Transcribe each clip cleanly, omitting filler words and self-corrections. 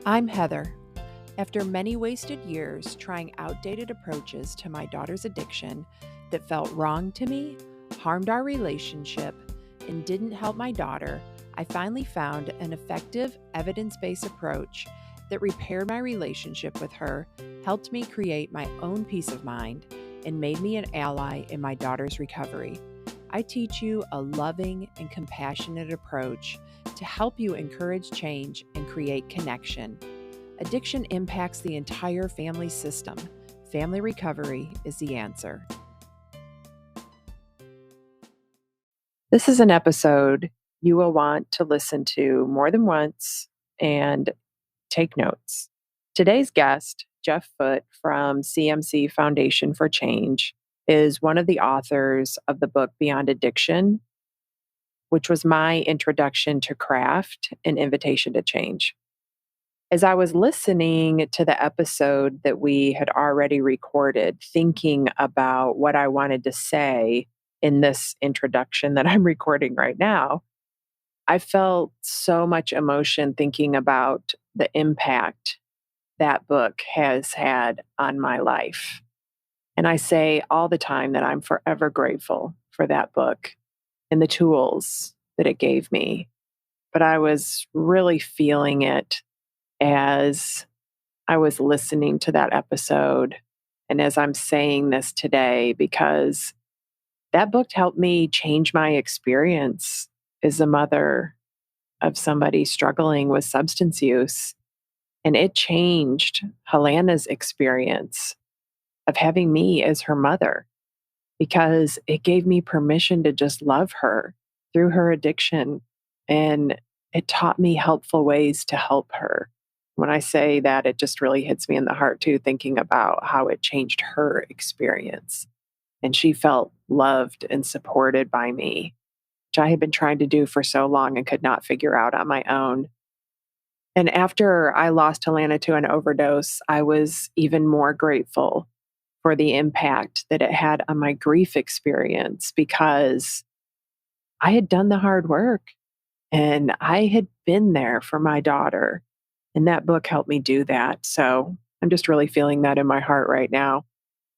I'm Heather. After many wasted years trying outdated approaches to my daughter's addiction that felt wrong to me, harmed our relationship, and didn't help my daughter, I finally found an effective, evidence-based approach that repaired my relationship with her, helped me create my own peace of mind, and made me an ally in my daughter's recovery. I teach you a loving and compassionate approach to help you encourage change and create connection. Addiction impacts the entire family system. Family recovery is the answer. This is an episode you will want to listen to more than once and take notes. Today's guest, Jeff Foote from CMC Foundation for Change, is one of the authors of the book Beyond Addiction, which was my introduction to craft and invitation to change. As I was listening to the episode that we had already recorded, thinking about what I wanted to say in this introduction that I'm recording right now, I felt so much emotion thinking about the impact that book has had on my life. And I say all the time that I'm forever grateful for that book and the tools that it gave me. But I was really feeling it as I was listening to that episode and as I'm saying this today, because that book helped me change my experience as a mother of somebody struggling with substance use. And it changed Helena's experience of having me as her mother, because it gave me permission to just love her through her addiction. And it taught me helpful ways to help her. When I say that, it just really hits me in the heart too, thinking about how it changed her experience. And she felt loved and supported by me, which I had been trying to do for so long and could not figure out on my own. And after I lost Helena to an overdose, I was even more grateful for the impact that it had on my grief experience, because I had done the hard work and I had been there for my daughter. And that book helped me do that. So I'm just really feeling that in my heart right now.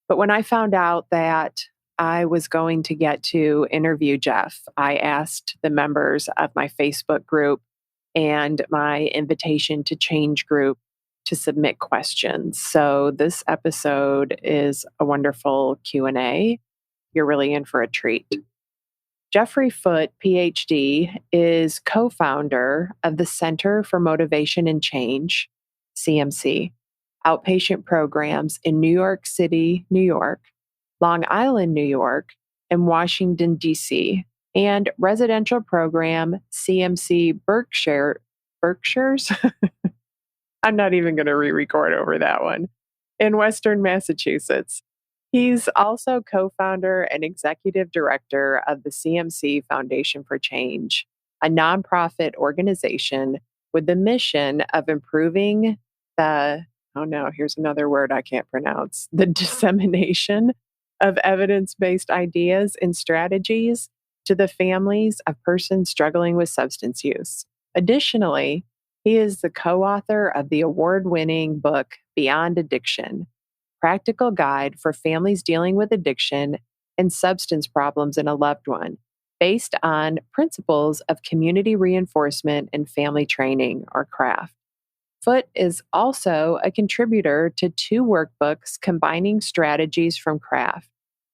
But when I found out that I was going to get to interview Jeff, I asked the members of my Facebook group and my Invitation to Change group to submit questions. So this episode is a wonderful Q&A. You're really in for a treat. Jeffrey Foote, PhD, is co-founder of the Center for Motivation and Change, CMC, outpatient programs in New York City, New York, Long Island, New York, and Washington, D.C., and residential program CMC Berkshires. I'm not even going to re-record over that one, in Western Massachusetts. He's also co-founder and executive director of the CMC Foundation for Change, a nonprofit organization with the mission of improving here's another word I can't pronounce, the dissemination of evidence-based ideas and strategies to the families of persons struggling with substance use. Additionally, he is the co-author of the award-winning book Beyond Addiction, Practical Guide for Families Dealing with Addiction and Substance Problems in a Loved One, based on principles of community reinforcement and family training, or CRAFT. Foote is also a contributor to 2 workbooks combining strategies from CRAFT,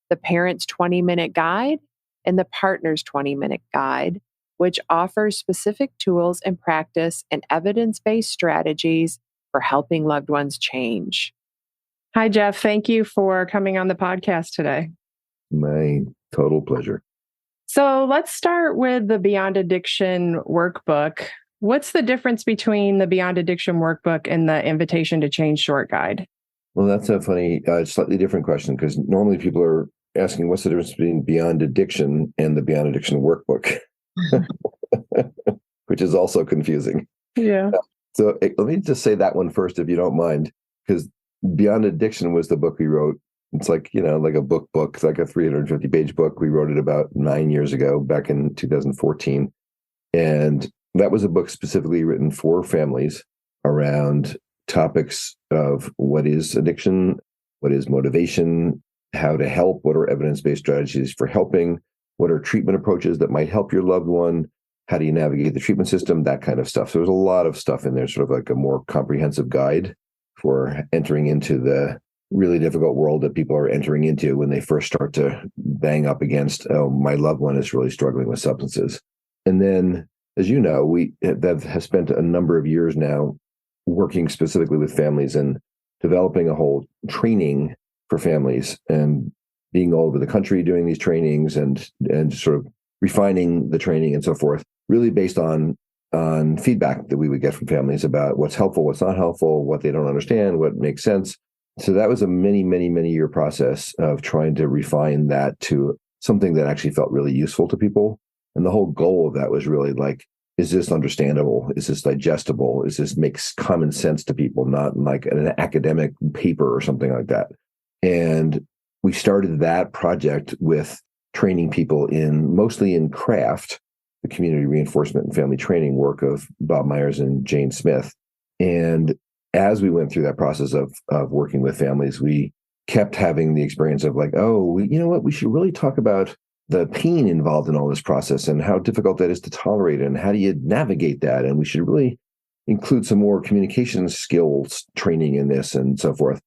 the Parent's 20-Minute Guide and the Partner's 20-Minute Guide, which offers specific tools and practice and evidence-based strategies for helping loved ones change. Hi, Jeff. Thank you for coming on the podcast today. My total pleasure. So let's start with the Beyond Addiction workbook. What's the difference between the Beyond Addiction workbook and the Invitation to Change short guide? Well, that's a funny, slightly different question, because normally people are asking what's the difference between Beyond Addiction and the Beyond Addiction workbook, which is also confusing. Yeah. So let me just say that one first, if you don't mind, because Beyond Addiction was the book we wrote. It's like, like a book. It's like a 350-page book. We wrote it about 9 years ago, back in 2014. And that was a book specifically written for families around topics of what is addiction, what is motivation, how to help, what are evidence-based strategies for helping, what are treatment approaches that might help your loved one, how do you navigate the treatment system, that kind of stuff. So there's a lot of stuff in there, sort of like a more comprehensive guide for entering into the really difficult world that people are entering into when they first start to bang up against, oh, my loved one is really struggling with substances. And then, as you know, we have spent a number of years now working specifically with families and developing a whole training for families and being all over the country doing these trainings and sort of refining the training and so forth, really based on feedback that we would get from families about what's helpful, what's not helpful, what they don't understand, what makes sense. So that was a many, many, many year process of trying to refine that to something that actually felt really useful to people. And the whole goal of that was really like, is this understandable? Is this digestible? Is this makes common sense to people, not like an academic paper or something like that? And we started that project with training people mostly in CRAFT, the community reinforcement and family training work of Bob Myers and Jane Smith. And as we went through that process of working with families, we kept having the experience of like, you know what, we should really talk about the pain involved in all this process and how difficult that is to tolerate and how do you navigate that? And we should really include some more communication skills training in this and so forth.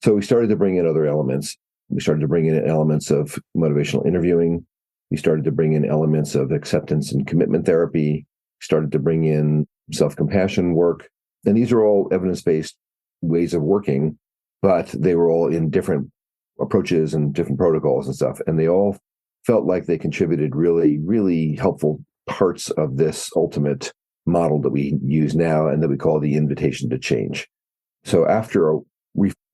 So we started to bring in other elements. We started to bring in elements of motivational interviewing. We started to bring in elements of acceptance and commitment therapy. We started to bring in self-compassion work. And these are all evidence-based ways of working, but they were all in different approaches and different protocols and stuff. And they all felt like they contributed really, really helpful parts of this ultimate model that we use now and that we call the invitation to change. So after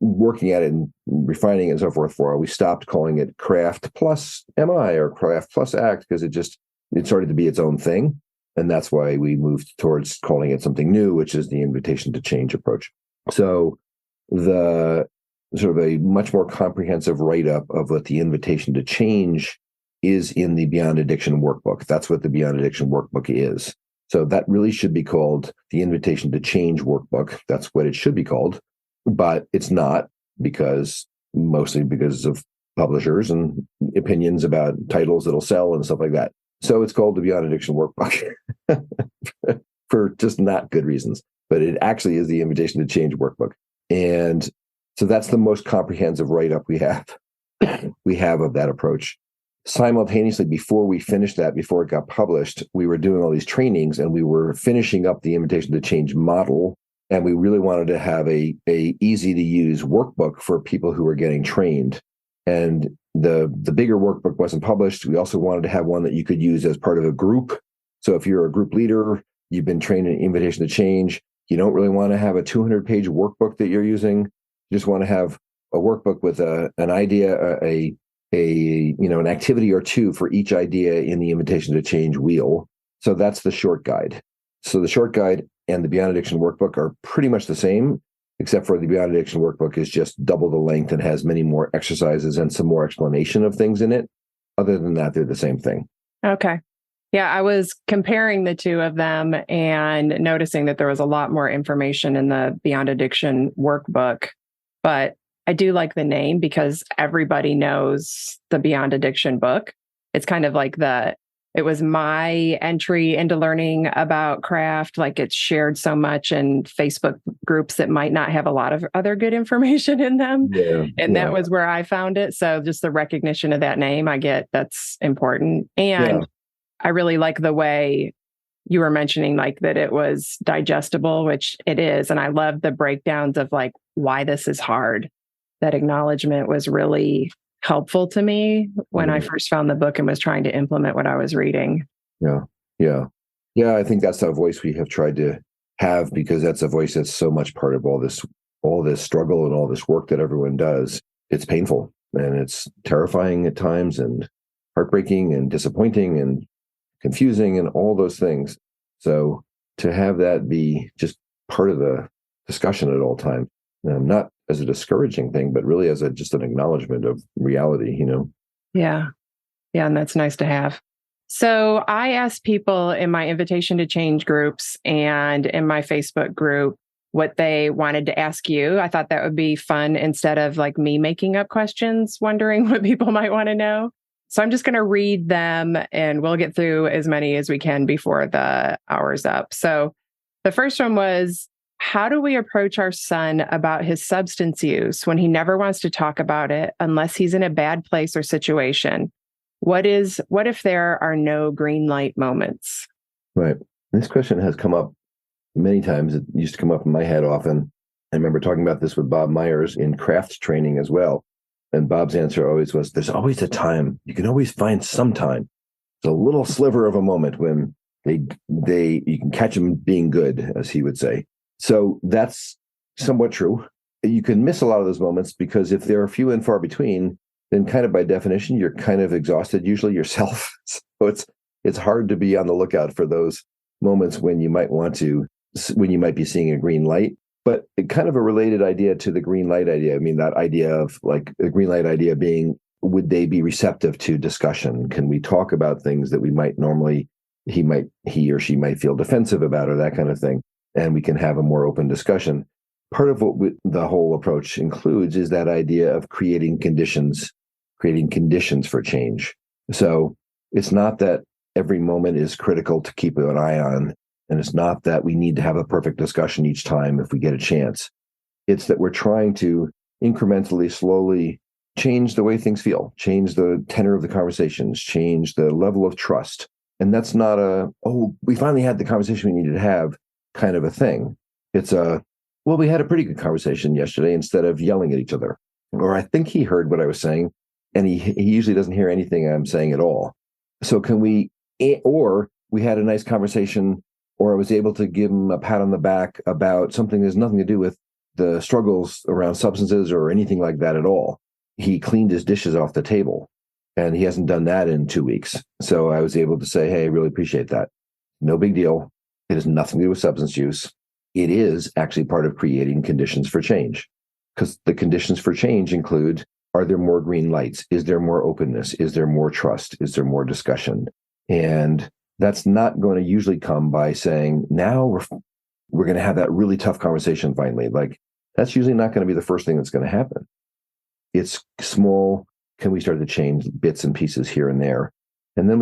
working at it and refining it and so forth for a while, we stopped calling it CRAFT plus MI or CRAFT plus ACT because it started to be its own thing. And that's why we moved towards calling it something new, which is the invitation to change approach. So the sort of a much more comprehensive write-up of what the invitation to change is in the Beyond Addiction workbook. That's what the Beyond Addiction workbook is. So that really should be called the Invitation to Change workbook. That's what it should be called, but it's not mostly because of publishers and opinions about titles that'll sell and stuff like that. So it's called the Beyond Addiction workbook for just not good reasons, but it actually is the Invitation to Change workbook. And so that's the most comprehensive write-up we have of that approach. Simultaneously, before it got published, we were doing all these trainings and we were finishing up the Invitation to Change model. And we really wanted to have a easy to use workbook for people who were getting trained. And the bigger workbook wasn't published. We also wanted to have one that you could use as part of a group. So if you're a group leader, you've been trained in Invitation to Change, you don't really want to have a 200-page workbook that you're using. You just want to have a workbook with an idea, an activity or two for each idea in the Invitation to Change wheel. So that's the short guide. So the short guide and the Beyond Addiction workbook are pretty much the same, except for the Beyond Addiction workbook is just double the length and has many more exercises and some more explanation of things in it. Other than that, they're the same thing. Okay. Yeah, I was comparing the two of them and noticing that there was a lot more information in the Beyond Addiction workbook, but I do like the name because everybody knows the Beyond Addiction book. It's kind of like it was my entry into learning about CRAFT. Like it's shared so much in Facebook groups that might not have a lot of other good information in them. That was where I found it. So just the recognition of that name, I get that's important. And I really like the way you were mentioning like that it was digestible, which it is. And I love the breakdowns of like why this is hard. That acknowledgement was really helpful to me when I first found the book and was trying to implement what I was reading. Yeah. I think that's the voice we have tried to have because that's a voice that's so much part of all this struggle and all this work that everyone does. It's painful and it's terrifying at times and heartbreaking and disappointing and confusing and all those things. So to have that be just part of the discussion at all times, not as a discouraging thing, but really as just an acknowledgement of reality, Yeah. And that's nice to have. So I asked people in my Invitation to Change groups and in my Facebook group what they wanted to ask you. I thought that would be fun instead of like me making up questions, wondering what people might want to know. So I'm just going to read them and we'll get through as many as we can before the hour's up. So the first one was, how do we approach our son about his substance use when he never wants to talk about it unless he's in a bad place or situation? What if there are no green light moments? Right. This question has come up many times. It used to come up in my head often. I remember talking about this with Bob Myers in craft training as well. And Bob's answer always was, there's always a time. You can always find some time. It's a little sliver of a moment when you can catch them being good, as he would say. So that's somewhat true. You can miss a lot of those moments because if they're few and far between, then kind of by definition, you're kind of exhausted, usually yourself. So it's hard to be on the lookout for those moments when you might be seeing a green light. But kind of a related idea to the green light idea. I mean, that idea of like a green light idea being, would they be receptive to discussion? Can we talk about things that we might normally, he or she might feel defensive about, or that kind of thing? And we can have a more open discussion. Part of what the whole approach includes is that idea of creating conditions for change. So it's not that every moment is critical to keep an eye on. And it's not that we need to have a perfect discussion each time if we get a chance. It's that we're trying to incrementally, slowly change the way things feel, change the tenor of the conversations, change the level of trust. And that's not we finally had the conversation we needed to have kind of a thing. It's we had a pretty good conversation yesterday instead of yelling at each other. Or I think he heard what I was saying, and he usually doesn't hear anything I'm saying at all. So or we had a nice conversation, or I was able to give him a pat on the back about something that has nothing to do with the struggles around substances or anything like that at all. He cleaned his dishes off the table, and he hasn't done that in 2 weeks. So I was able to say, hey, I really appreciate that. No big deal. It has nothing to do with substance use. It is actually part of creating conditions for change, because the conditions for change include, are there more green lights? Is there more openness? Is there more trust? Is there more discussion? And that's not going to usually come by saying, now we're going to have that really tough conversation finally. Like, that's usually not going to be the first thing that's going to happen. It's small. Can we start to change bits and pieces here and there? And then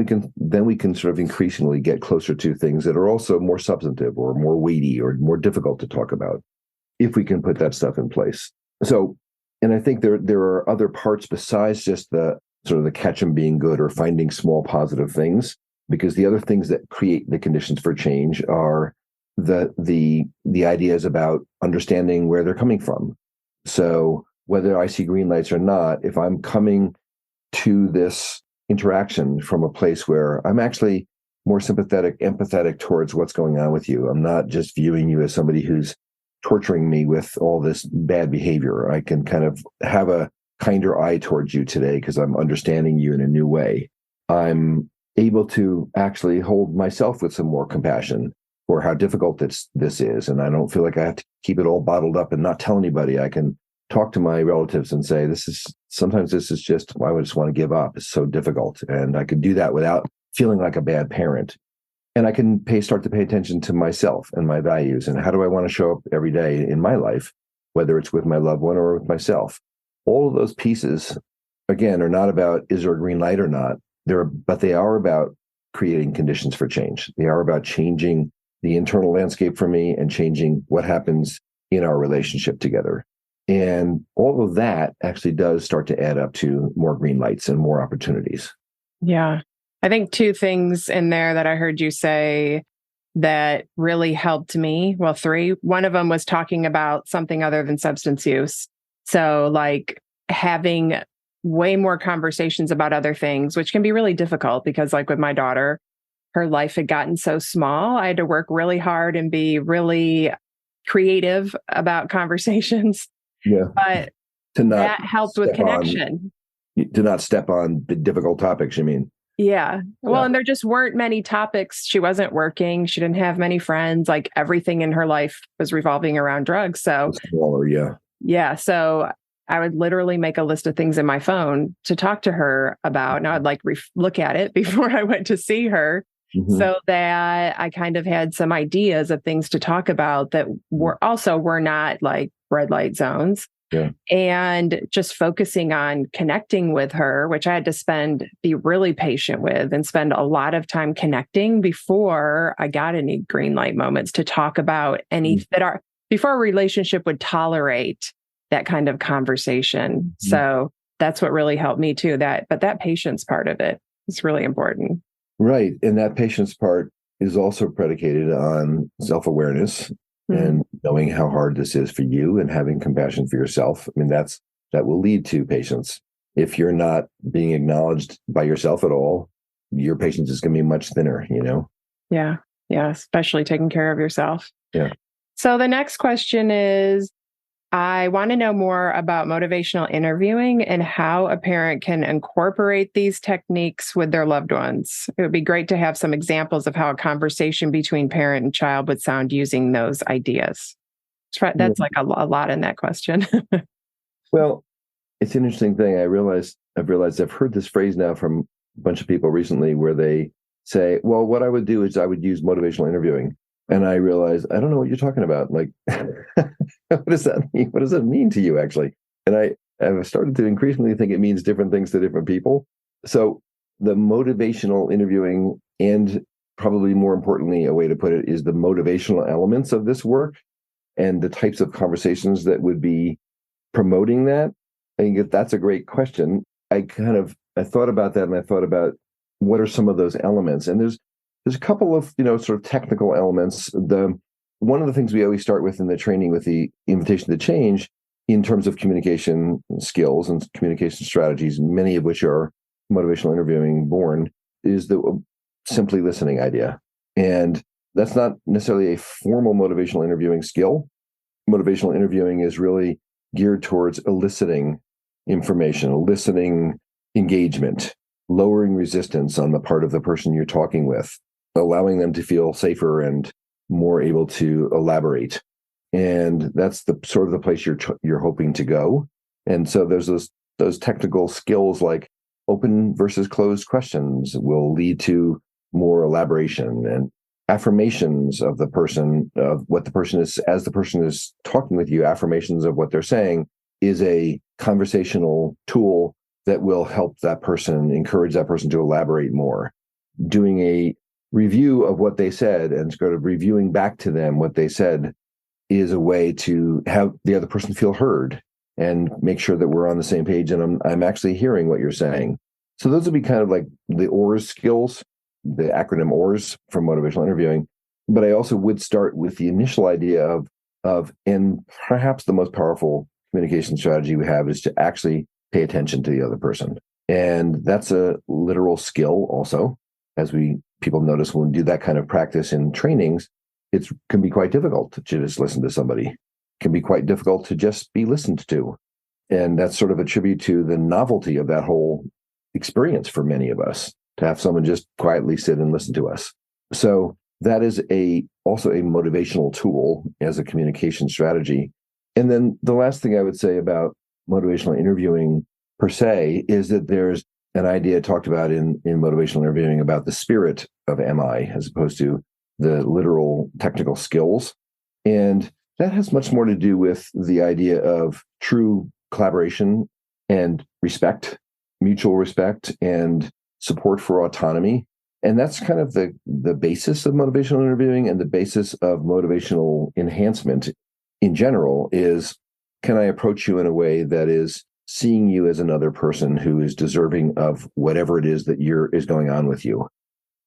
we can sort of increasingly get closer to things that are also more substantive or more weighty or more difficult to talk about, if we can put that stuff in place. So, and I think there are other parts besides just the sort of the catch 'em being good or finding small positive things, because the other things that create the conditions for change are the ideas about understanding where they're coming from. So whether I see green lights or not, if I'm coming to this interaction from a place where I'm actually more sympathetic, empathetic towards what's going on with you, I'm not just viewing you as somebody who's torturing me with all this bad behavior. I can kind of have a kinder eye towards you today because I'm understanding you in a new way. I'm able to actually hold myself with some more compassion for how difficult this is. And I don't feel like I have to keep it all bottled up and not tell anybody. I can talk to my relatives and say, sometimes this is just, I would just want to give up. It's so difficult. And I can do that without feeling like a bad parent. And I can start to pay attention to myself and my values and how do I want to show up every day in my life, whether it's with my loved one or with myself. All of those pieces, again, are not about is there a green light or not, but they are about creating conditions for change. They are about changing the internal landscape for me and changing what happens in our relationship together. And all of that actually does start to add up to more green lights and more opportunities. Yeah. I think two things in there that I heard you say that really helped me. Well, three. One of them was talking about something other than substance use. So like having way more conversations about other things, which can be really difficult because like with my daughter, her life had gotten so small. I had to work really hard and be really creative about conversations. Yeah. But that helped with connection. To not step on the difficult topics, you mean? Yeah. Well, and there just weren't many topics. She wasn't working. She didn't have many friends. Like everything in her life was revolving around drugs. So smaller, yeah. Yeah. So I would literally make a list of things in my phone to talk to her about. Now I'd like look at it before I went to see her. Mhm. so that I kind of had some ideas of things to talk about that were not like red light zones. Yeah. And just focusing on connecting with her, which I had to be really patient with and spend a lot of time connecting before I got any green light moments to talk about any that are before a relationship would tolerate that kind of conversation. Mhm. So that's what really helped me too. But that patience part of it is really important. Right. And that patience part is also predicated on self-awareness Mm. and knowing how hard this is for you and having compassion for yourself. I mean, that will lead to patience. If you're not being acknowledged by yourself at all, your patience is going to be much thinner, you know? Yeah. Yeah. Especially taking care of yourself. Yeah. So the next question is, I want to know more about motivational interviewing and how a parent can incorporate these techniques with their loved ones. It would be great to have some examples of how a conversation between parent and child would sound using those ideas. Yeah. That's like a lot in that question. Well, it's an interesting thing. I've realized I've heard this phrase now from a bunch of people recently where they say, well, what I would do is I would use motivational interviewing. And I realized I don't know what you're talking about. Like, what does that mean? What does that mean to you, actually? And I've started to increasingly think it means different things to different people. So the motivational interviewing, and probably more importantly, a way to put it, is the motivational elements of this work and the types of conversations that would be promoting that. I think that's a great question. I thought about that, and I thought about what are some of those elements. And there's a couple of sort of technical elements. The One of the things we always start with in the training with the invitation to change, in terms of communication skills and communication strategies, many of which are motivational interviewing born, is the simply listening idea. And that's not necessarily a formal motivational interviewing skill. Motivational interviewing is really geared towards eliciting information, eliciting engagement, lowering resistance on the part of the person you're talking with, allowing them to feel safer and more able to elaborate. And that's the sort of the place you're hoping to go. And so there's those technical skills like open versus closed questions will lead to more elaboration, and affirmations of the person, of what the person is, as the person is talking with you, affirmations of what they're saying is a conversational tool that will help that person, encourage that person to elaborate more. Doing a review of what they said and sort of reviewing back to them what they said is a way to have the other person feel heard and make sure that we're on the same page and I'm actually hearing what you're saying. So those would be kind of like the OARS skills, the acronym OARS for motivational interviewing. But I also would start with the initial idea of and perhaps the most powerful communication strategy we have is to actually pay attention to the other person. And that's a literal skill also. As people notice when we do that kind of practice in trainings, it can be quite difficult to just listen to somebody. It can be quite difficult to just be listened to. And that's sort of a tribute to the novelty of that whole experience for many of us, to have someone just quietly sit and listen to us. So that is also a motivational tool as a communication strategy. And then the last thing I would say about motivational interviewing per se is that there's an idea talked about in motivational interviewing about the spirit of MI as opposed to the literal technical skills. And that has much more to do with the idea of true collaboration and respect, mutual respect and support for autonomy. And that's kind of the basis of motivational interviewing, and the basis of motivational enhancement in general is, can I approach you in a way that is seeing you as another person who is deserving of whatever it is that is going on with you?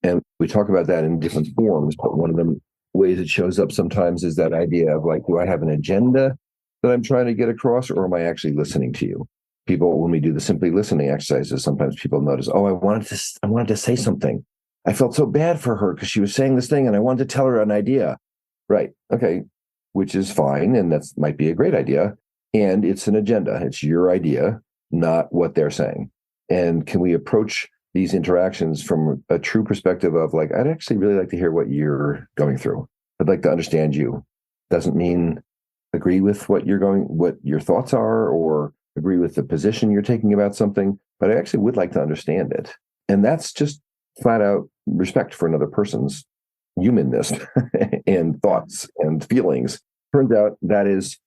And we talk about that in different forms, but one of the ways it shows up sometimes is that idea of like, do I have an agenda that I'm trying to get across, or am I actually listening to you? People, when we do the simply listening exercises, sometimes people notice, oh, I wanted to say something. I felt so bad for her because she was saying this thing and I wanted to tell her an idea. Right. Okay. Which is fine. And that might be a great idea. And it's an agenda. It's your idea, not what they're saying. And can we approach these interactions from a true perspective of like, I'd actually really like to hear what you're going through. I'd like to understand you. Doesn't mean agree with what your thoughts are, or agree with the position you're taking about something, but I actually would like to understand it. And that's just flat out respect for another person's humanness and thoughts and feelings. Turns out that is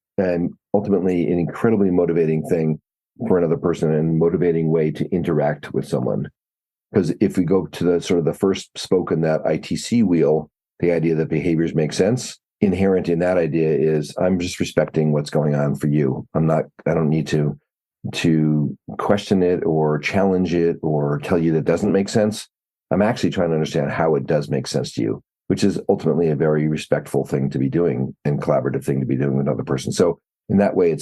ultimately an incredibly motivating thing for another person and motivating way to interact with someone. Because if we go to the sort of the first spoke in that ITC wheel, the idea that behaviors make sense, inherent in that idea is I'm just respecting what's going on for you. I don't need to question it or challenge it or tell you that doesn't make sense. I'm actually trying to understand how it does make sense to you, which is ultimately a very respectful thing to be doing and collaborative thing to be doing with another person. So in that way,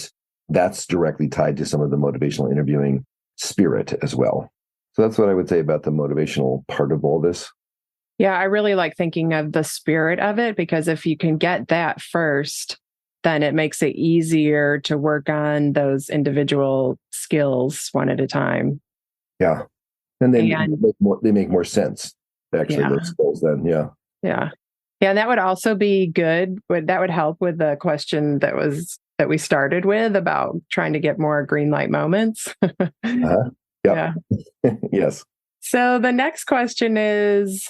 that's directly tied to some of the motivational interviewing spirit as well. So that's what I would say about the motivational part of all this. Yeah, I really like thinking of the spirit of it, because if you can get that first, then it makes it easier to work on those individual skills one at a time. Yeah. And then they make more sense, actually, those skills then. Yeah. Yeah. Yeah. And that would also be good. That would help with the question that we started with about trying to get more green light moments. Uh-huh. Yep. Yeah. Yes. So the next question is,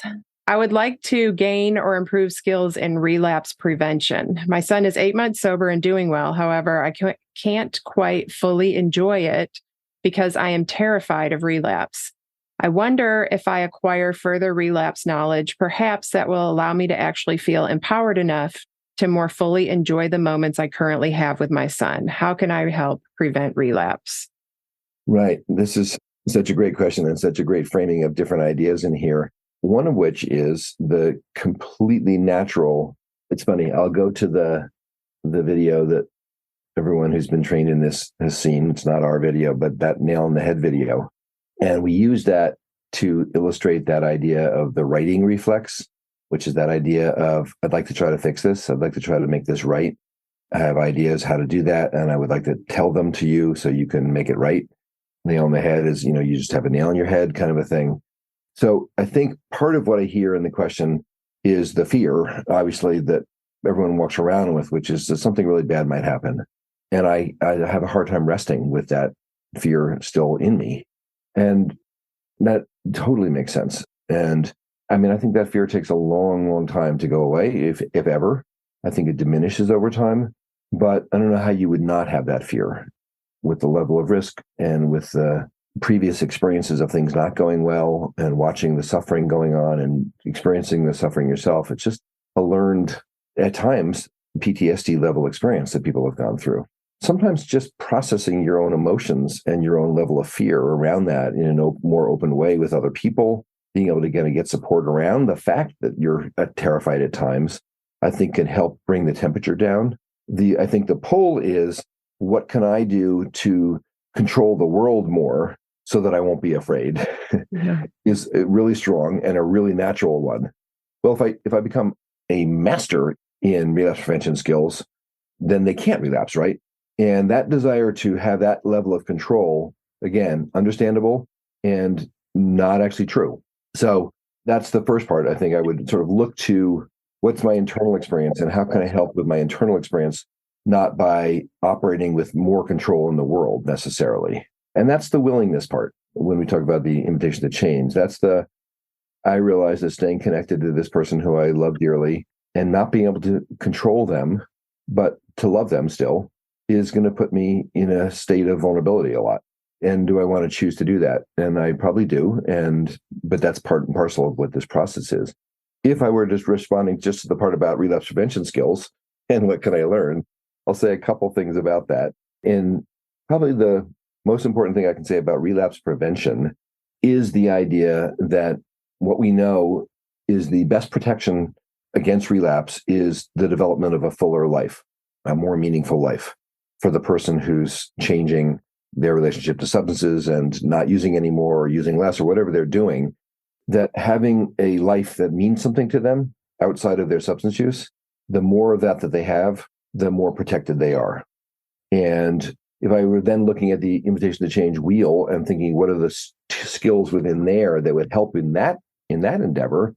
I would like to gain or improve skills in relapse prevention. My son is 8 months sober and doing well. However, I can't quite fully enjoy it because I am terrified of relapse. I wonder if I acquire further relapse knowledge, perhaps that will allow me to actually feel empowered enough to more fully enjoy the moments I currently have with my son. How can I help prevent relapse? Right. This is such a great question and such a great framing of different ideas in here. One of which is the completely natural. It's funny. I'll go to the video that everyone who's been trained in this has seen. It's not our video, but that nail on the head video. And we use that to illustrate that idea of the righting reflex, which is that idea of, I'd like to try to fix this. I'd like to try to make this right. I have ideas how to do that. And I would like to tell them to you so you can make it right. Nail on the head is, you just have a nail in your head kind of a thing. So I think part of what I hear in the question is the fear, obviously, that everyone walks around with, which is that something really bad might happen. And I have a hard time resting with that fear still in me. And that totally makes sense. And I mean, I think that fear takes a long, long time to go away, if ever. I think it diminishes over time. But I don't know how you would not have that fear with the level of risk and with the previous experiences of things not going well and watching the suffering going on and experiencing the suffering yourself. It's just a learned, at times, PTSD level experience that people have gone through. Sometimes just processing your own emotions and your own level of fear around that in a more open way with other people, being able to get support around the fact that you're terrified at times, I think can help bring the temperature down. I think the pull is, what can I do to control the world more so that I won't be afraid? Yeah. Is really strong and a really natural one. Well, if I become a master in relapse prevention skills, then they can't relapse, right? And that desire to have that level of control, again, understandable and not actually true. So that's the first part. I think I would sort of look to what's my internal experience and how can I help with my internal experience, not by operating with more control in the world necessarily. And that's the willingness part. When we talk about the invitation to change, I realize that staying connected to this person who I love dearly and not being able to control them, but to love them still, is going to put me in a state of vulnerability a lot. And do I want to choose to do that? And I probably do. But that's part and parcel of what this process is. If I were just responding just to the part about relapse prevention skills and what can I learn, I'll say a couple things about that. And probably the most important thing I can say about relapse prevention is the idea that what we know is the best protection against relapse is the development of a fuller life, a more meaningful life for the person who's changing their relationship to substances and not using anymore or using less or whatever they're doing, that having a life that means something to them outside of their substance use, the more of that they have, the more protected they are. And if I were then looking at the invitation to change wheel and thinking, what are the skills within there that would help in that endeavor,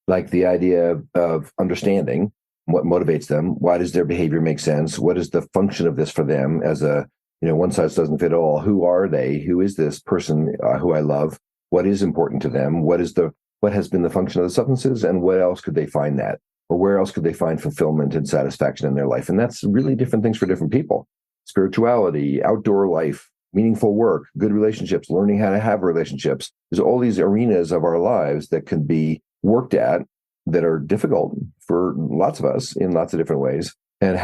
like the idea of understanding what motivates them, why does their behavior make sense, what is the function of this for them as a, one size doesn't fit all, who are they, who is this person who I love, what is important to them, what is the what has been the function of the substances and what else could they find that, or where else could they find fulfillment and satisfaction in their life. And that's really different things for different people. Spirituality, outdoor life, meaningful work, good relationships, learning how to have relationships. There's all these arenas of our lives that can be worked at that are difficult for lots of us in lots of different ways. And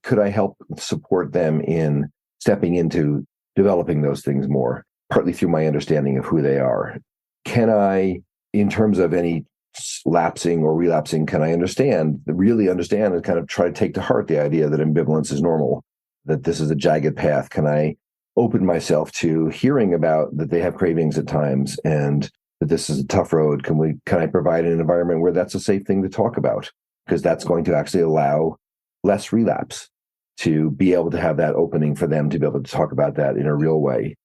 could I help support them in stepping into developing those things more, partly through my understanding of who they are? Can I, in terms of any lapsing or relapsing, can I really understand and kind of try to take to heart the idea that ambivalence is normal, that this is a jagged path? Can I open myself to hearing about that they have cravings at times and that this is a tough road? Can I provide an environment where that's a safe thing to talk about? Because that's going to actually allow less relapse, to be able to have that opening for them to be able to talk about that in a real way.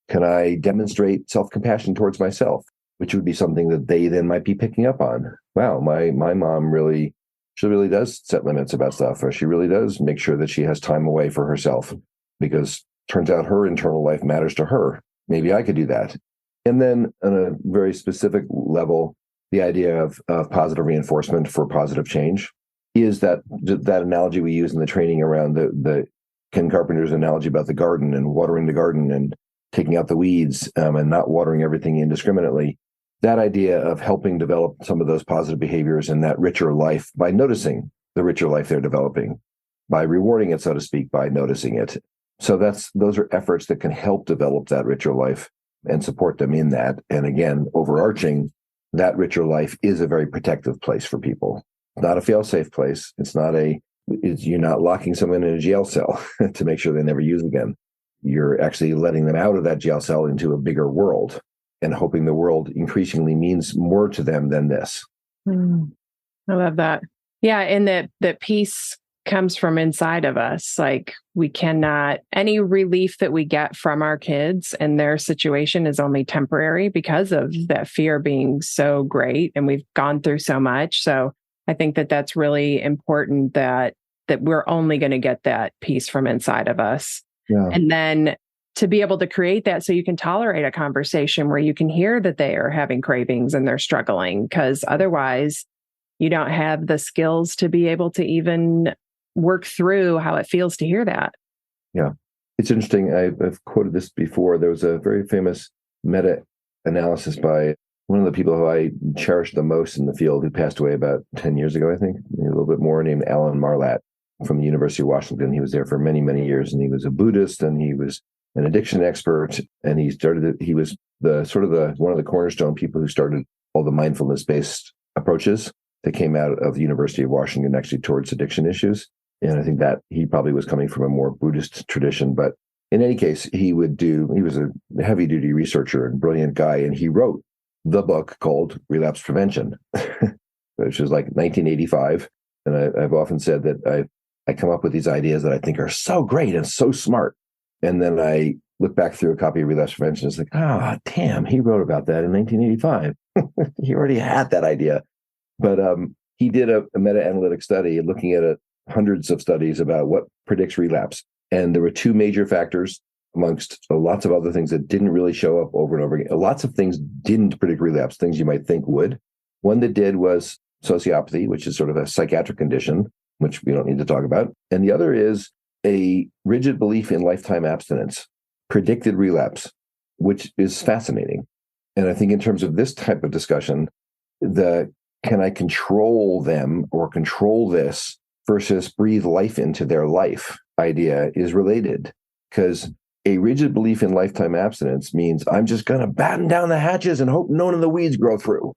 Can I demonstrate self-compassion towards myself, which would be something that they then might be picking up on? Wow, my mom she really does set limits about stuff, or she really does make sure that she has time away for herself, because turns out her internal life matters to her. Maybe I could do that. And then on a very specific level, the idea of positive reinforcement for positive change is that analogy we use in the training around the Ken Carpenter's analogy about the garden and watering the garden and taking out the weeds and not watering everything indiscriminately. That idea of helping develop some of those positive behaviors and that richer life by noticing the richer life they're developing, by rewarding it, so to speak, by noticing it. So those are efforts that can help develop that richer life and support them in that. And again, overarching, that richer life is a very protective place for people. Not a fail-safe place. You're not locking someone in a jail cell to make sure they never use again. You're actually letting them out of that jail cell into a bigger world and hoping the world increasingly means more to them than this. I love that. Yeah, and that peace comes from inside of us. Like, we cannot, any relief that we get from our kids and their situation is only temporary because of that fear being so great, and we've gone through so much. So I think that that's really important, that we're only going to get that peace from inside of us. Yeah. And then to be able to create that so you can tolerate a conversation where you can hear that they are having cravings and they're struggling, because otherwise you don't have the skills to be able to even work through how it feels to hear that. Yeah. It's interesting. I've quoted this before. There was a very famous meta-analysis by one of the people who I cherish the most in the field, who passed away about 10 years ago, I think, maybe a little bit more, named Alan Marlatt from the University of Washington. He was there for many, many years, and he was a Buddhist, and he was an addiction expert, and he was one of the cornerstone people who started all the mindfulness-based approaches that came out of the University of Washington actually towards addiction issues. And I think that he probably was coming from a more Buddhist tradition, but in any case, he was a heavy-duty researcher and brilliant guy, and he wrote the book called Relapse Prevention, which was like 1985. And I've often said that I come up with these ideas that I think are so great and so smart. And then I look back through a copy of Relapse Prevention. It's like, damn, he wrote about that in 1985. He already had that idea. But he did a meta-analytic study looking at hundreds of studies about what predicts relapse. And there were two major factors amongst lots of other things that didn't really show up over and over again. Lots of things didn't predict relapse, things you might think would. One that did was sociopathy, which is sort of a psychiatric condition, which we don't need to talk about. And the other is a rigid belief in lifetime abstinence, predicted relapse, which is fascinating. And I think in terms of this type of discussion, can I control them or control this versus breathe life into their life idea is related, because a rigid belief in lifetime abstinence means I'm just going to batten down the hatches and hope none of the weeds grow through.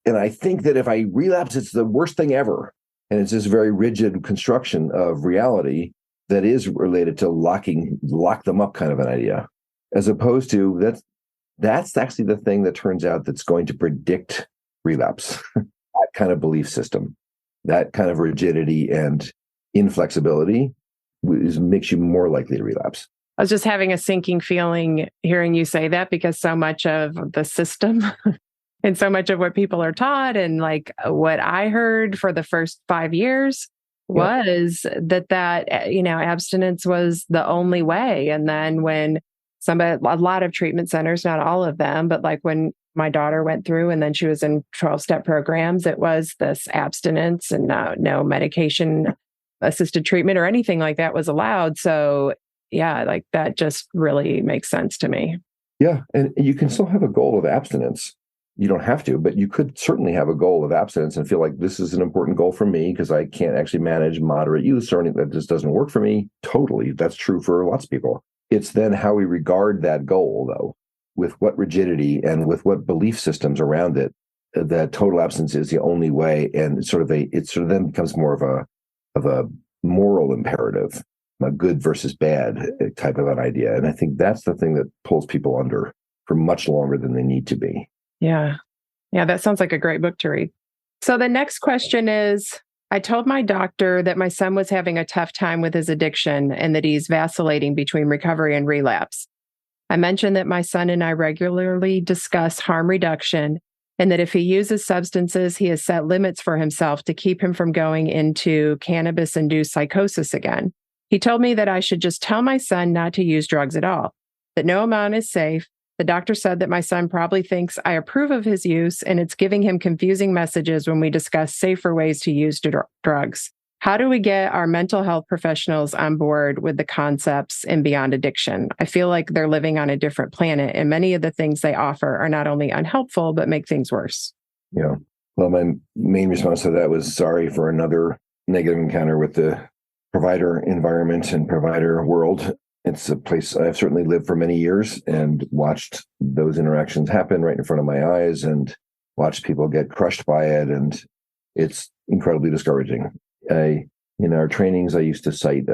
And I think that if I relapse, it's the worst thing ever. And it's this very rigid construction of reality that is related to lock them up kind of an idea, as opposed to that's actually the thing that turns out that's going to predict relapse. That kind of belief system, that kind of rigidity and inflexibility makes you more likely to relapse. I was just having a sinking feeling hearing you say that, because so much of the system and so much of what people are taught, and like what I heard for the first 5 years was that abstinence was the only way. And then when a lot of treatment centers, not all of them, but like when my daughter went through, and then she was in 12-step programs. It was this abstinence and no medication assisted treatment or anything like that was allowed. So yeah, like that just really makes sense to me. Yeah. And you can still have a goal of abstinence. You don't have to, but you could certainly have a goal of abstinence and feel like this is an important goal for me because I can't actually manage moderate use or anything that just doesn't work for me. Totally. That's true for lots of people. It's then how we regard that goal, though, with what rigidity and with what belief systems around it, that total abstinence is the only way. And it sort of then becomes more of a moral imperative, a good versus bad type of an idea. And I think that's the thing that pulls people under for much longer than they need to be. Yeah. Yeah, that sounds like a great book to read. So the next question is, I told my doctor that my son was having a tough time with his addiction and that he's vacillating between recovery and relapse. I mentioned that my son and I regularly discuss harm reduction and that if he uses substances, he has set limits for himself to keep him from going into cannabis-induced psychosis again. He told me that I should just tell my son not to use drugs at all, that no amount is safe. The doctor said that my son probably thinks I approve of his use, and it's giving him confusing messages when we discuss safer ways to use drugs. How do we get our mental health professionals on board with the concepts in Beyond Addiction? I feel like they're living on a different planet, and many of the things they offer are not only unhelpful, but make things worse. Yeah. Well, my main response to that was sorry for another negative encounter with the provider environment and provider world. It's a place I've certainly lived for many years and watched those interactions happen right in front of my eyes and watched people get crushed by it. And it's incredibly discouraging. In our trainings, I used to cite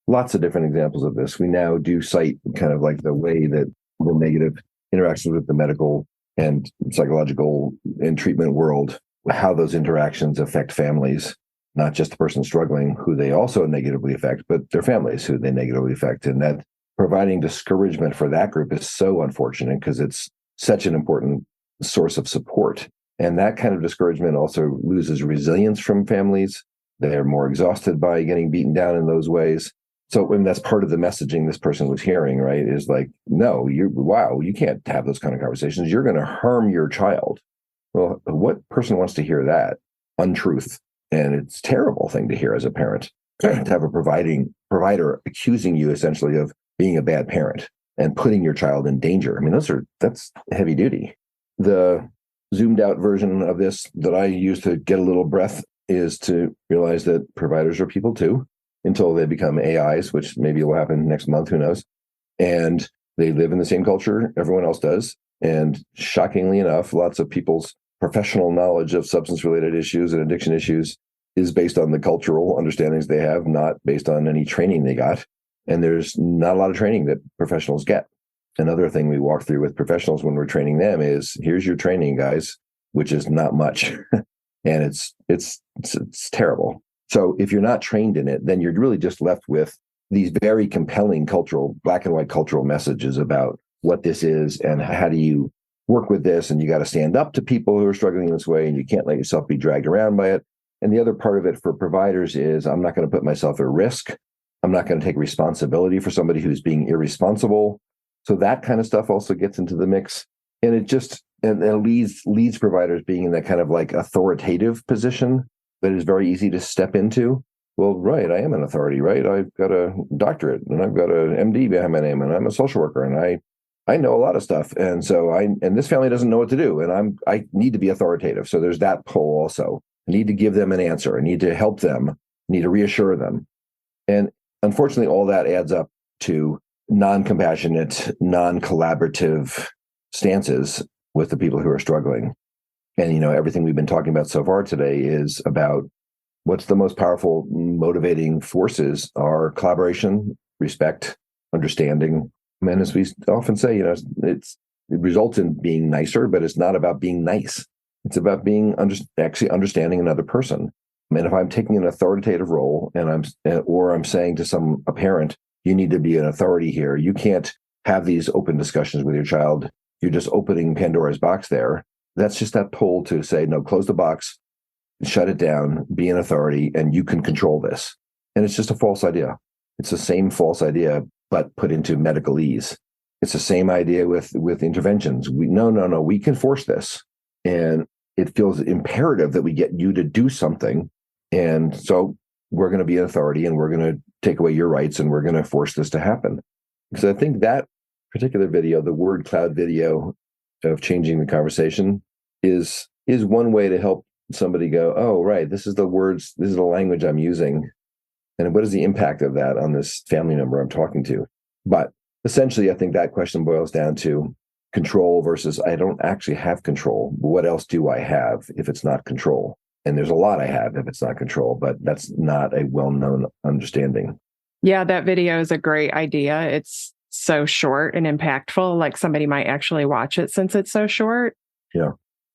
lots of different examples of this. We now do cite kind of like the way that the negative interactions with the medical and psychological and treatment world, how those interactions affect families, not just the person struggling, who they also negatively affect, but their families, who they negatively affect. And that providing discouragement for that group is so unfortunate because it's such an important source of support. And that kind of discouragement also loses resilience from families. They're more exhausted by getting beaten down in those ways. So when that's part of the messaging this person was hearing, right, is like, no, you can't have those kind of conversations. You're going to harm your child. Well, what person wants to hear that? Untruth. And it's a terrible thing to hear as a parent, to have a provider accusing you essentially of being a bad parent and putting your child in danger. I mean, that's heavy duty. The zoomed out version of this that I use to get a little breath is to realize that providers are people too, until they become AIs, which maybe will happen next month, who knows. And they live in the same culture everyone else does. And shockingly enough, lots of people's professional knowledge of substance-related issues and addiction issues is based on the cultural understandings they have, not based on any training they got. And there's not a lot of training that professionals get. Another thing we walk through with professionals when we're training them is, here's your training, guys, which is not much. And it's terrible. So if you're not trained in it, then you're really just left with these very compelling cultural, black and white cultural messages about what this is and how do you work with this. And you got to stand up to people who are struggling in this way, and you can't let yourself be dragged around by it. And the other part of it for providers is, I'm not going to put myself at risk. I'm not going to take responsibility for somebody who's being irresponsible. So that kind of stuff also gets into the mix. And it leads providers being in that kind of like authoritative position that is very easy to step into. Well, right, I am an authority, right? I've got a doctorate and I've got an MD behind my name and I'm a social worker and I know a lot of stuff. And so and this family doesn't know what to do. And I need to be authoritative. So there's that pull also. I need to give them an answer. I need to help them. I need to reassure them. And unfortunately, all that adds up to non-compassionate, non-collaborative stances with the people who are struggling. And, everything we've been talking about so far today is about what's the most powerful motivating forces are collaboration, respect, understanding. And as we often say, it results in being nicer, but it's not about being nice. It's about being actually understanding another person. And if I'm taking an authoritative role and I'm saying to a parent, you need to be an authority here. You can't have these open discussions with your child. You're just opening Pandora's box there. That's just that pull to say, no, close the box, shut it down, be an authority, and you can control this. And it's just a false idea. It's the same false idea, but put into medical ease. It's the same idea with interventions. No, we can force this. And it feels imperative that we get you to do something. And so we're going to be an authority and we're going to take away your rights and we're going to force this to happen. Because I think that particular video, the word cloud video of changing the conversation is one way to help somebody go, oh, right, this is the words, this is the language I'm using. And what is the impact of that on this family member I'm talking to? But essentially, I think that question boils down to control versus I don't actually have control. What else do I have if it's not control? And there's a lot I have if it's not control, but that's not a well-known understanding. Yeah, that video is a great idea. It's so short and impactful. Like somebody might actually watch it since it's so short. Yeah.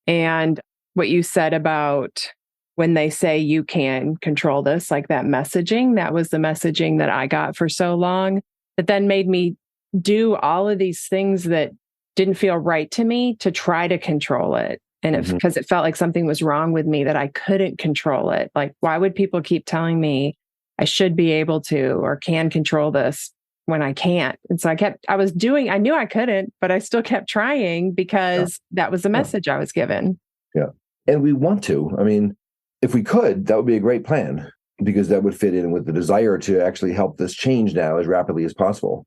And what you said about when they say you can control this, like that messaging, that was the messaging that I got for so long, that then made me do all of these things that didn't feel right to me to try to control it. And because it felt like something was wrong with me that I couldn't control it. Like, why would people keep telling me I should be able to or can control this when I can't? And so I knew I couldn't, but I still kept trying because that was the message I was given. Yeah. And we want to. I mean, if we could, that would be a great plan because that would fit in with the desire to actually help this change now as rapidly as possible.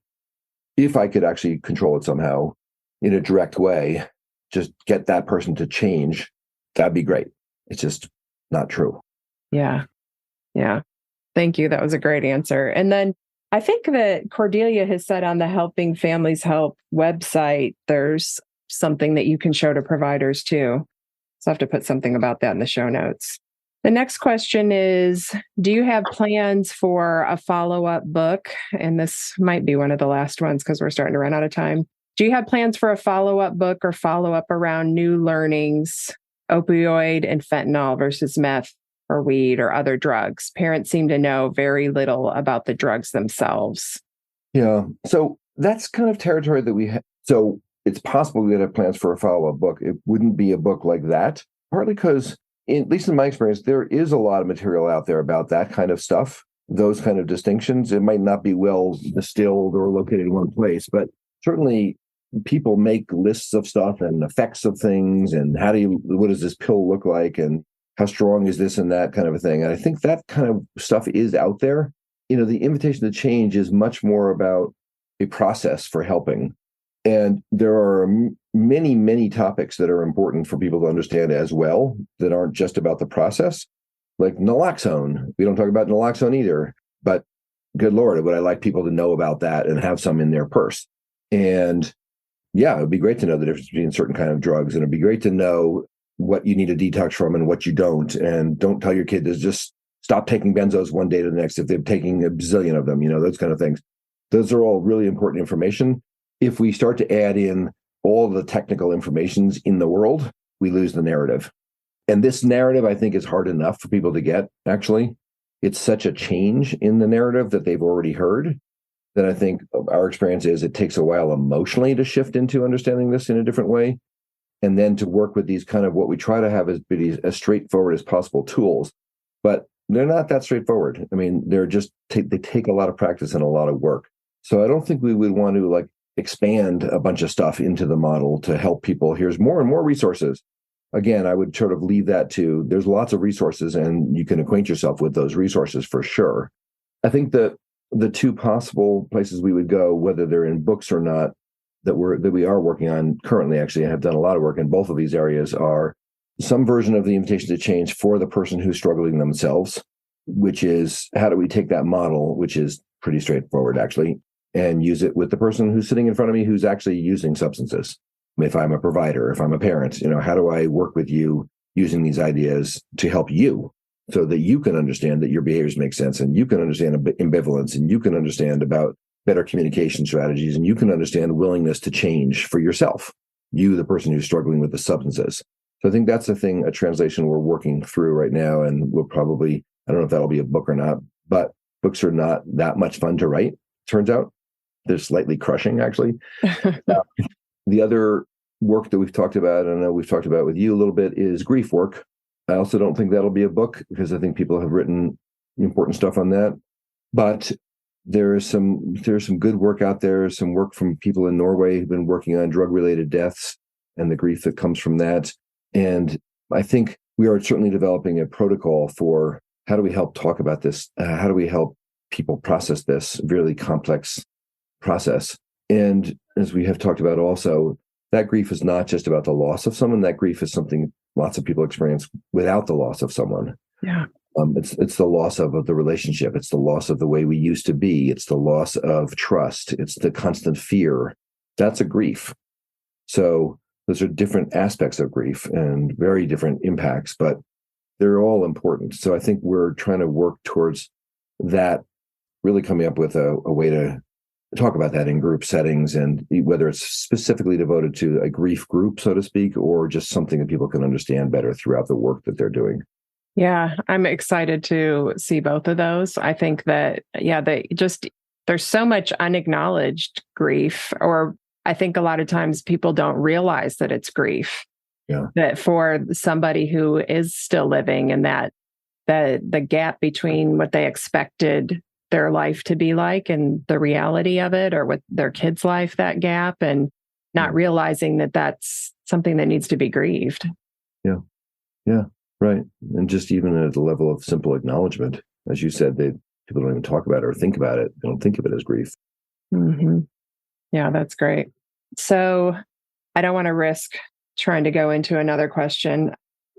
If I could actually control it somehow in a direct way, just get that person to change, that'd be great. It's just not true. Yeah. Yeah. Thank you. That was a great answer. And then I think that Cordelia has said on the Helping Families Help website, there's something that you can show to providers too. So I have to put something about that in the show notes. The next question is, do you have plans for a follow-up book? And this might be one of the last ones because we're starting to run out of time. Do you have plans for a follow-up book or follow-up around new learnings, opioid and fentanyl versus meth or weed or other drugs? Parents seem to know very little about the drugs themselves. Yeah. So that's kind of territory that we have. So it's possible we would have plans for a follow-up book. It wouldn't be a book like that, partly because, at least in my experience, there is a lot of material out there about that kind of stuff, those kind of distinctions. It might not be well distilled or located in one place, but certainly people make lists of stuff and effects of things and what does this pill look like and how strong is this and that kind of a thing. And I think that kind of stuff is out there. The invitation to change is much more about a process for helping. And there are many, many topics that are important for people to understand as well that aren't just about the process, like naloxone. We don't talk about naloxone either, but good Lord, would I like people to know about that and have some in their purse? And yeah, it would be great to know the difference between certain kind of drugs. And it'd be great to know what you need to detox from and what you don't. And don't tell your kid to just stop taking benzos one day to the next if they're taking a bazillion of them, those kind of things. Those are all really important information. If we start to add in all the technical informations in the world, we lose the narrative. And this narrative, I think, is hard enough for people to get, actually. It's such a change in the narrative that they've already heard that I think our experience is it takes a while emotionally to shift into understanding this in a different way. And then to work with these kind of what we try to have as straightforward as possible tools. But they're not that straightforward. I mean, they take a lot of practice and a lot of work. So I don't think we would want to expand a bunch of stuff into the model to help people. Here's more and more resources. Again, I would sort of leave that to, there's lots of resources and you can acquaint yourself with those resources for sure. I think that the two possible places we would go, whether they're in books or not, that we are working on currently, actually, I have done a lot of work in both of these areas, are some version of the invitation to change for the person who's struggling themselves, which is how do we take that model, which is pretty straightforward, actually, and use it with the person who's sitting in front of me who's actually using substances. If I'm a provider, if I'm a parent, how do I work with you using these ideas to help you so that you can understand that your behaviors make sense and you can understand ambivalence and you can understand about better communication strategies and you can understand willingness to change for yourself, you, the person who's struggling with the substances. So I think that's a translation we're working through right now. And we'll probably, I don't know if that'll be a book or not, but books are not that much fun to write, turns out. They're slightly crushing, actually. The other work that we've talked about, and I know we've talked about with you a little bit, is grief work. I also don't think that'll be a book because I think people have written important stuff on that. But there's some good work out there, some work from people in Norway who've been working on drug-related deaths and the grief that comes from that. And I think we are certainly developing a protocol for how do we help talk about this? How do we help people process this really complex process? And as we have talked about also, that grief is not just about the loss of someone. That grief is something lots of people experience without the loss of someone. Yeah. It's the loss of the relationship. It's the loss of the way we used to be. It's the loss of trust. It's the constant fear. That's a grief. So those are different aspects of grief and very different impacts, but they're all important. So I think we're trying to work towards that, really coming up with a way to talk about that in group settings, and whether it's specifically devoted to a grief group, so to speak, or just something that people can understand better throughout the work that they're doing. Yeah, I'm excited to see both of those. I think that, there's so much unacknowledged grief, or I think a lot of times people don't realize that it's grief. Yeah. That for somebody who is still living, and that the gap between what they expected their life to be like and the reality of it, or what their kid's life, that gap, and not realizing that that's something that needs to be grieved. Yeah. Yeah. Right. And just even at the level of simple acknowledgement, as you said, people don't even talk about it or think about it. They don't think of it as grief. Mm-hmm. Yeah, that's great. So I don't want to risk trying to go into another question,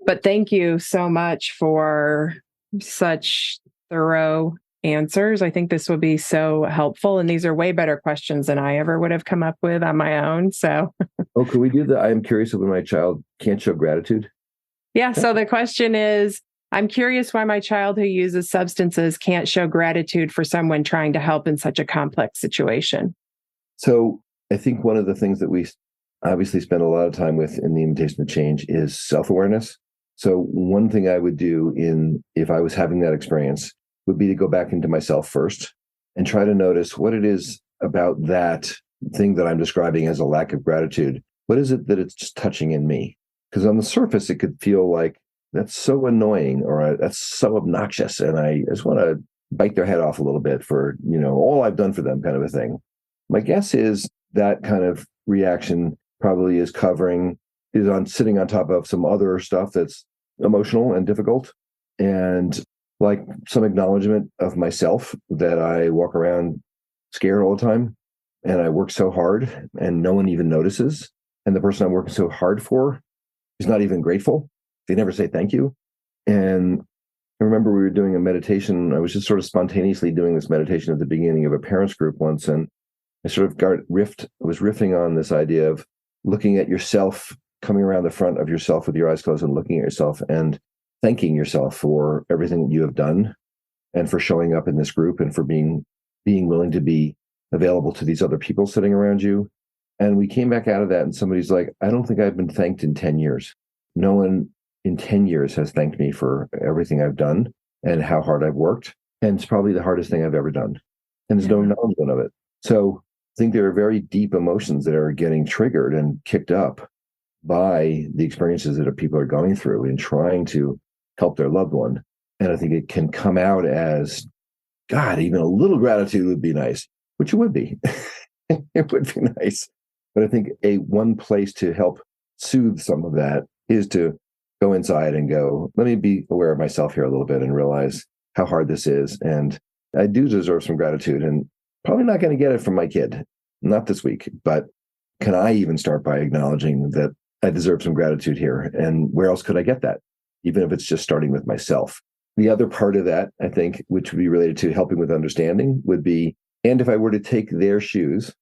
but thank you so much for such thorough answers. I think this will be so helpful. And these are way better questions than I ever would have come up with on my own. So, could we do that? I'm curious when my child can't show gratitude. Yeah. So the question is, I'm curious why my child who uses substances can't show gratitude for someone trying to help in such a complex situation. So I think one of the things that we obviously spend a lot of time with in the Invitation to Change is self-awareness. So one thing I would do if I was having that experience would be to go back into myself first and try to notice what it is about that thing that I'm describing as a lack of gratitude. What is it that it's just touching in me? Because on the surface, it could feel like that's so annoying, or that's so obnoxious, and I just want to bite their head off a little bit for, all I've done for them, kind of a thing. My guess is that kind of reaction probably is sitting on top of some other stuff that's emotional and difficult, and like some acknowledgement of myself that I walk around scared all the time, and I work so hard and no one even notices, and the person I'm working so hard for is not even grateful. They never say thank you. And I remember we were doing a meditation. I was just sort of spontaneously doing this meditation at the beginning of a parents group once, and I sort of was riffing on this idea of looking at yourself, coming around the front of yourself with your eyes closed and looking at yourself and thanking yourself for everything that you have done, and for showing up in this group, and for being willing to be available to these other people sitting around you. And we came back out of that, and somebody's like, I don't think I've been thanked in 10 years. No one in 10 years has thanked me for everything I've done and how hard I've worked. And it's probably the hardest thing I've ever done. And there's no acknowledgement of it. So I think there are very deep emotions that are getting triggered and kicked up by the experiences that people are going through in trying to help their loved one. And I think it can come out as, God, even a little gratitude would be nice, which it would be. It would be nice. But I think one place to help soothe some of that is to go inside and go, let me be aware of myself here a little bit and realize how hard this is. And I do deserve some gratitude, and probably not going to get it from my kid, not this week. But can I even start by acknowledging that I deserve some gratitude here? And where else could I get that? Even if it's just starting with myself. The other part of that, I think, which would be related to helping with understanding, would be, and if I were to take their shoes,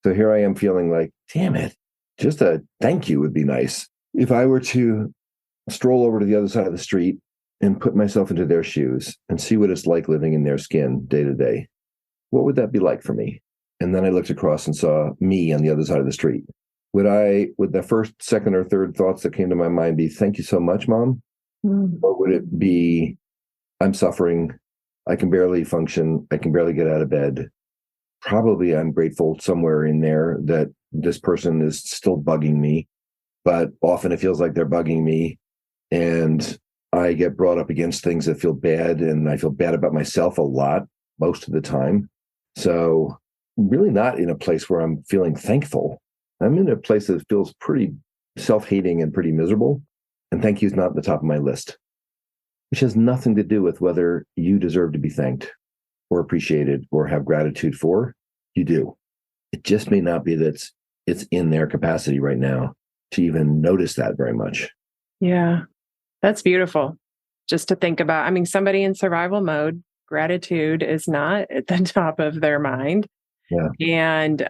so here I am feeling like, damn it, just a thank you would be nice. If I were to stroll over to the other side of the street and put myself into their shoes and see what it's like living in their skin day to day, what would that be like for me? And then I looked across and saw me on the other side of the street. Would the first, second, or third thoughts that came to my mind be, thank you so much, Mom? Or would it be, I'm suffering, I can barely function, I can barely get out of bed. Probably I'm grateful somewhere in there that this person is still bugging me, but often it feels like they're bugging me. And I get brought up against things that feel bad, and I feel bad about myself a lot, most of the time. So really not in a place where I'm feeling thankful. I'm in a place that feels pretty self-hating and pretty miserable. And thank you is not at the top of my list, which has nothing to do with whether you deserve to be thanked or appreciated or have gratitude for. You do. It just may not be that it's in their capacity right now to even notice that very much. Yeah, that's beautiful. Just to think about, I mean, somebody in survival mode, gratitude is not at the top of their mind. Yeah. And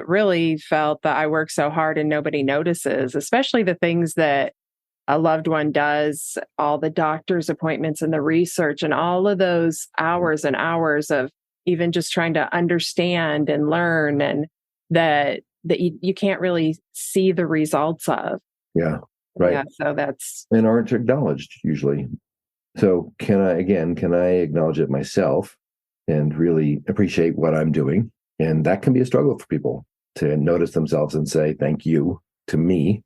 really felt that I work so hard and nobody notices, especially the things that a loved one does, all the doctor's appointments and the research and all of those hours and hours of even just trying to understand and learn, and that you can't really see the results of. Yeah. Right. Yeah. So that's. And aren't acknowledged usually. So can I acknowledge it myself and really appreciate what I'm doing? And that can be a struggle for people to notice themselves and say, thank you to me.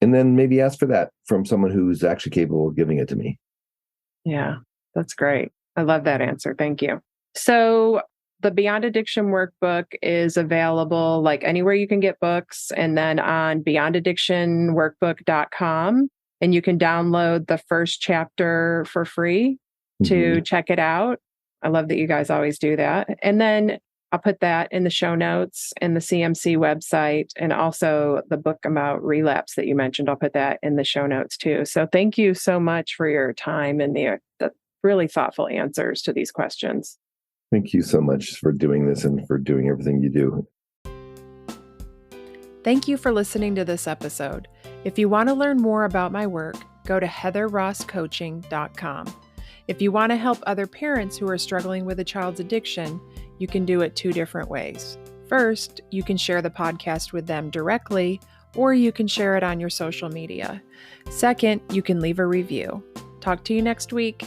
And then maybe ask for that from someone who's actually capable of giving it to me. Yeah, that's great. I love that answer. Thank you. So the Beyond Addiction workbook is available like anywhere you can get books, and then on beyondaddictionworkbook.com. And you can download the first chapter for free to check it out. I love that you guys always do that. And then I'll put that in the show notes and the CMC website, and also the book about relapse that you mentioned. I'll put that in the show notes too. So thank you so much for your time and the really thoughtful answers to these questions. Thank you so much for doing this and for doing everything you do. Thank you for listening to this episode. If you want to learn more about my work, go to heatherrosscoaching.com. If you want to help other parents who are struggling with a child's addiction, you can do it two different ways. First, you can share the podcast with them directly, or you can share it on your social media. Second, you can leave a review. Talk to you next week.